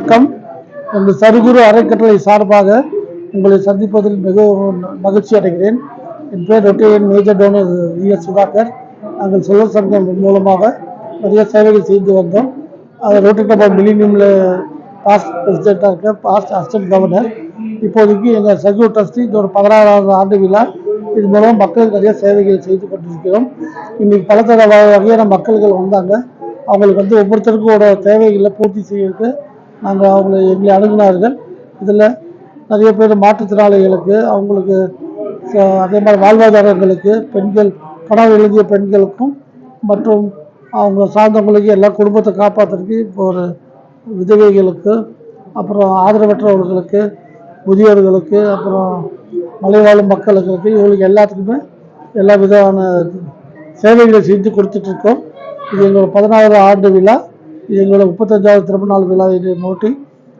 வணக்கம். இந்த சர்க்குரு அறக்கட்டளை சார்பாக உங்களை சந்திப்பதில் மிகவும் மகிழ்ச்சி அடைகிறேன். என் பேர் Rotarian major donor S Sudhakar. நாங்கள் செல்வ சங்கம் மூலமாக நிறைய சேவைகள் செய்து வந்தோம். ரோட்டரி கிளப் மில்லினியமில் பாஸ்ட் பிரசிடென்ட்டாக இருக்கேன், பாஸ்ட் அசிஸ்டன்ட் கவர்னர். இப்போதைக்கு எங்கள் சர்க்குரு ட்ரஸ்டி இது ஒரு 16வது ஆண்டு விழா. இது மூலம் மக்களுக்கு நிறைய சேவைகள் செய்து கொண்டிருக்கிறோம். இன்னைக்கு பல வகையான மக்கள்கள் வந்தாங்க. அவங்களுக்கு ஒவ்வொருத்தருக்கும் தேவைகளை பூர்த்தி செய்யறதுக்கு நாங்கள் எங்களை அணுகினார்கள். இதில் நிறைய பேர் மாற்றுத்திறனாளிகளுக்கு, அவங்களுக்கு அதே மாதிரி வாழ்வாதாரங்களுக்கு, பெண்கள் கனவு எழுதிய பெண்களுக்கும் மற்றும் அவங்க சார்ந்தவங்களுக்கு எல்லாம் குடும்பத்தை காப்பாற்றுறதுக்கு இப்போ ஒரு விதவைகளுக்கு, அப்புறம் ஆதரவற்றவர்களுக்கு, முதியோர்களுக்கு, அப்புறம் மலைவாழும் மக்களுக்கு, இவங்களுக்கு எல்லாத்துக்குமே எல்லா விதமான சேவைகளை செஞ்சு கொடுத்துட்ருக்கோம். இது எங்களோட 16வது ஆண்டு விழா. இது எங்களோட 35வது திரும்ப நாள் விழா. இதை நோட்டி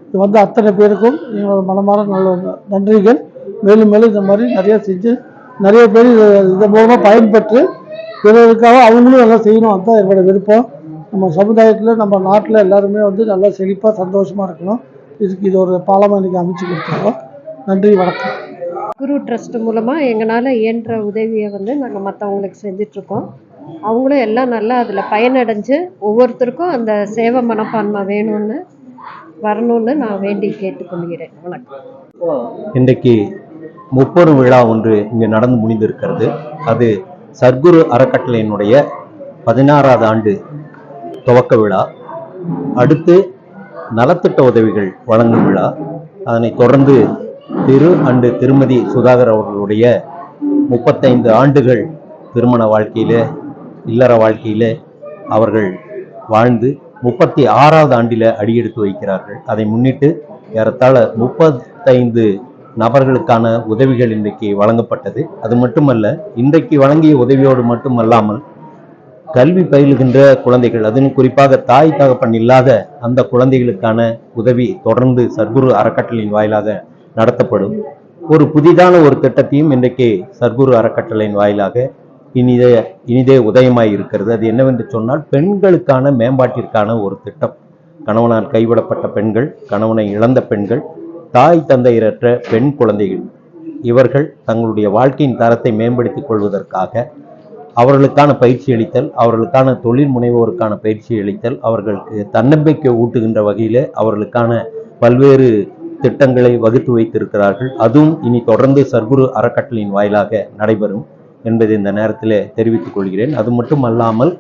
இது அத்தனை பேருக்கும் எங்களோட மனமார நல்ல நன்றிகள். மேலும் மேலும் இந்த மாதிரி நிறைய செஞ்சு நிறைய பேர் இதன் மூலமாக பயன்பெற்று பிறருக்காக அவங்களும் எல்லாம் செய்யணும். அதுதான் என்னோட விருப்பம். நம்ம சமுதாயத்தில் நம்ம நாட்டில் எல்லாருமே நல்லா செழிப்பாக சந்தோஷமாக இருக்கணும். இதுக்கு இது ஒரு பாலமாக இன்றைக்கி அமைச்சு கொடுத்துருக்கோம். நன்றி, வணக்கம். குரு ட்ரஸ்ட் மூலமாக எங்களால் இயன்ற உதவியை நாங்கள் மற்றவங்களுக்கு செஞ்சிட்ருக்கோம். அவங்களும் எல்லாம் நல்லா அதில் பயனடைஞ்சு ஒவ்வொருத்தருக்கும் அந்த சேவை மனப்பான்மை வேணும்னு வரணும்னு நான் வேண்டி கேட்டுக்கொள்கிறேன். வணக்கம். இன்றைக்கு முப்பெரும் விழா ஒன்று இங்கே நடந்து முடிந்திருக்கிறது. அது சர்க்குரு அறக்கட்டளையினுடைய 16வது ஆண்டு துவக்க விழா. அடுத்து நலத்திட்ட உதவிகள் வழங்கும் விழா. அதனைத் தொடர்ந்து திருமதி சுதாகர் அவர்களுடைய 35 ஆண்டுகள் திருமண வாழ்க்கையில், இல்லற வாழ்க்கையில் அவர்கள் வாழ்ந்து 36வது ஆண்டில் அடியெடுத்து வைக்கிறார்கள். அதை முன்னிட்டு ஏறத்தாழ 35 நபர்களுக்கான உதவிகள் இன்றைக்கு வழங்கப்பட்டது. அது மட்டுமல்ல, இன்றைக்கு வழங்கிய உதவியோடு மட்டுமல்லாமல் கல்வி பயிலுகின்ற குழந்தைகள், அதுவும் குறிப்பாக தாய் தகப்பன் இல்லாத அந்த குழந்தைகளுக்கான உதவி தொடர்ந்து சர்க்குரு அறக்கட்டளையின் வாயிலாக நடத்தப்படும். ஒரு புதிதான ஒரு திட்டத்தையும் இன்றைக்கு சர்க்குரு அறக்கட்டளையின் வாயிலாக இனிதே உதயமாய் இருக்கிறது. அது என்னவென்று சொன்னால், பெண்களுக்கான மேம்பாட்டிற்கான ஒரு திட்டம். கணவனால் கைவிடப்பட்ட பெண்கள், கணவனை இழந்த பெண்கள், தாய் தந்தையரற்ற பெண் குழந்தைகள், இவர்கள் தங்களுடைய வாழ்க்கையின் தரத்தை மேம்படுத்திக் கொள்வதற்காக அவர்களுக்கான பயிற்சி அளித்தல், அவர்களுக்கான தொழில் முனைவோருக்கான பயிற்சி அளித்தல், அவர்களுக்கு தன்னம்பிக்கை ஊட்டுகின்ற வகையில் அவர்களுக்கான பல்வேறு திட்டங்களை வகுத்து வைத்திருக்கிறார்கள். அதுவும் இனி தொடர்ந்து சர்க்குரு அறக்கட்டளையின் வாயிலாக நடைபெறும் என்பதை இந்த நேரத்தில் தெரிவித்துக் கொள்கிறேன். அது மட்டும் அல்லாமல்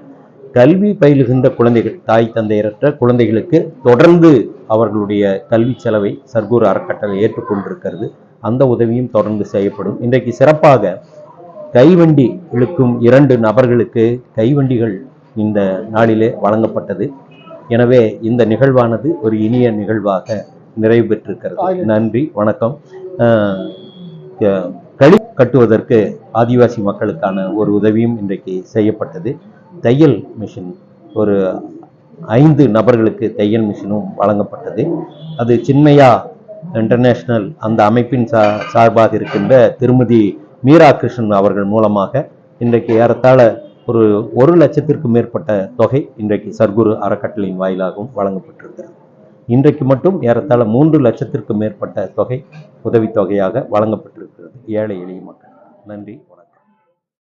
கல்வி பயிலுகின்ற குழந்தைகள், தாய் தந்தையரற்ற குழந்தைகளுக்கு தொடர்ந்து அவர்களுடைய கல்வி செலவை சர்க்குரு அறக்கட்டளை ஏற்றுக்கொண்டிருக்கிறது. அந்த உதவியும் தொடர்ந்து செய்யப்படும். இன்றைக்கு சிறப்பாக கைவண்டி இழுக்கும் 2 நபர்களுக்கு கைவண்டிகள் இந்த நாளிலே வழங்கப்பட்டது. எனவே இந்த நிகழ்வானது ஒரு இனிய நிகழ்வாக நிறைவு பெற்றிருக்கிறது. நன்றி, வணக்கம். களி கட்டுவதற்கு ஆதிவாசி மக்களுக்கான ஒரு உதவியும் இன்றைக்கு செய்யப்பட்டது. தையல் மிஷின் ஒரு 5 நபர்களுக்கு தையல் மிஷினும் வழங்கப்பட்டது. அது சின்மயா இன்டர்நேஷனல் அந்த அமைப்பின் சார்பாக இருக்கின்ற திருமதி மீரா கிருஷ்ணன் அவர்கள் மூலமாக இன்றைக்கு ஏறத்தாழ ஒரு 1 லட்சத்திற்கும் மேற்பட்ட தொகை இன்றைக்கு சர்க்குரு அறக்கட்டளையின் வாயிலாகவும் வழங்கப்பட்டிருக்கிறது. இன்றைக்கு மட்டும் ஏறத்தாழ 3 லட்சத்திற்கும் மேற்பட்ட தொகை உதவித்தொகையாக வழங்கப்பட்டிருக்கிறது ஏழை எளிய மக்கள். நன்றி.